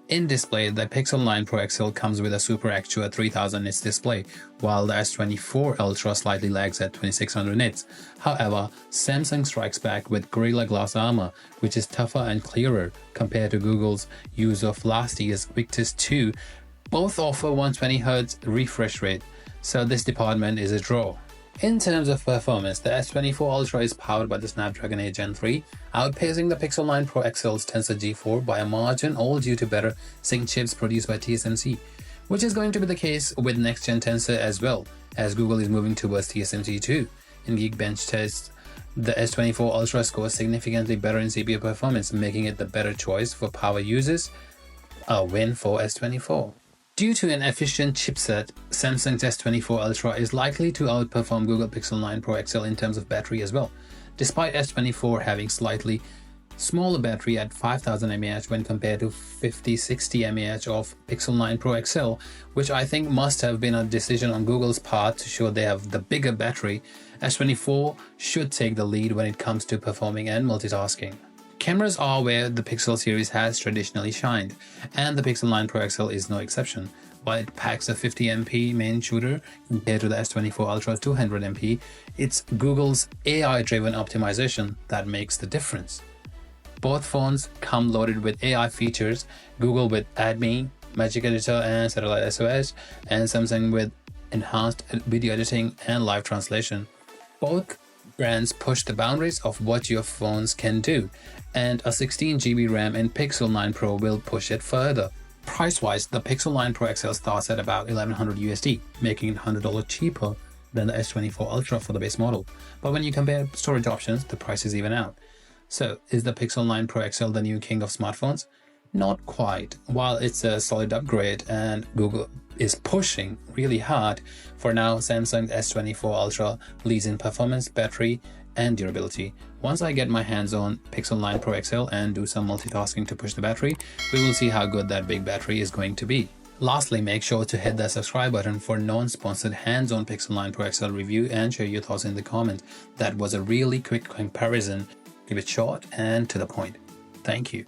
In display, the Pixel 9 Pro XL comes with a Super Actua 3000 nits display, while the S24 Ultra slightly lags at 2600 nits. However, Samsung strikes back with Gorilla Glass Armor, which is tougher and clearer compared to Google's use of last year's Victus 2. Both offer 120Hz refresh rate, so this department is a draw. In terms of performance, the S24 Ultra is powered by the Snapdragon 8 Gen 3, outpacing the Pixel 9 Pro XL's Tensor G4 by a margin, all due to better sync chips produced by TSMC, which is going to be the case with next-gen Tensor as well, as Google is moving towards TSMC 2. In Geekbench tests, the S24 Ultra scores significantly better in CPU performance, making it the better choice for power users, a win for S24. Due to an efficient chipset, Samsung's S24 Ultra is likely to outperform Google Pixel 9 Pro XL in terms of battery as well, despite S24 having slightly smaller battery at 5000 mAh when compared to 5060 mAh of Pixel 9 Pro XL, which I think must have been a decision on Google's part to show they have the bigger battery. S24 should take the lead when it comes to performing and multitasking. Cameras are where the Pixel series has traditionally shined, and the Pixel 9 Pro XL is no exception. While it packs a 50MP main shooter compared to the S24 Ultra's 200MP, it's Google's AI-driven optimization that makes the difference. Both phones come loaded with AI features, Google with AdMe, Magic Editor and Satellite SOS, and Samsung with enhanced video editing and live translation. Both brands push the boundaries of what your phones can do, and a 16GB RAM in Pixel 9 Pro will push it further. Price-wise, the Pixel 9 Pro XL starts at about $1100 USD, making it $100 cheaper than the S24 Ultra for the base model. But when you compare storage options, the prices even out. So, is the Pixel 9 Pro XL the new king of smartphones? Not quite. While it's a solid upgrade and Google is pushing really hard, for now Samsung's S24 Ultra leads in performance, battery and durability. Once I get my hands on Pixel 9 Pro XL and do some multitasking to push the battery, we will see how good that big battery is going to be. Lastly, make sure to hit the subscribe button for non-sponsored hands-on Pixel 9 Pro XL review and share your thoughts in the comments. That was a really quick comparison. Keep it short and to the point. Thank you.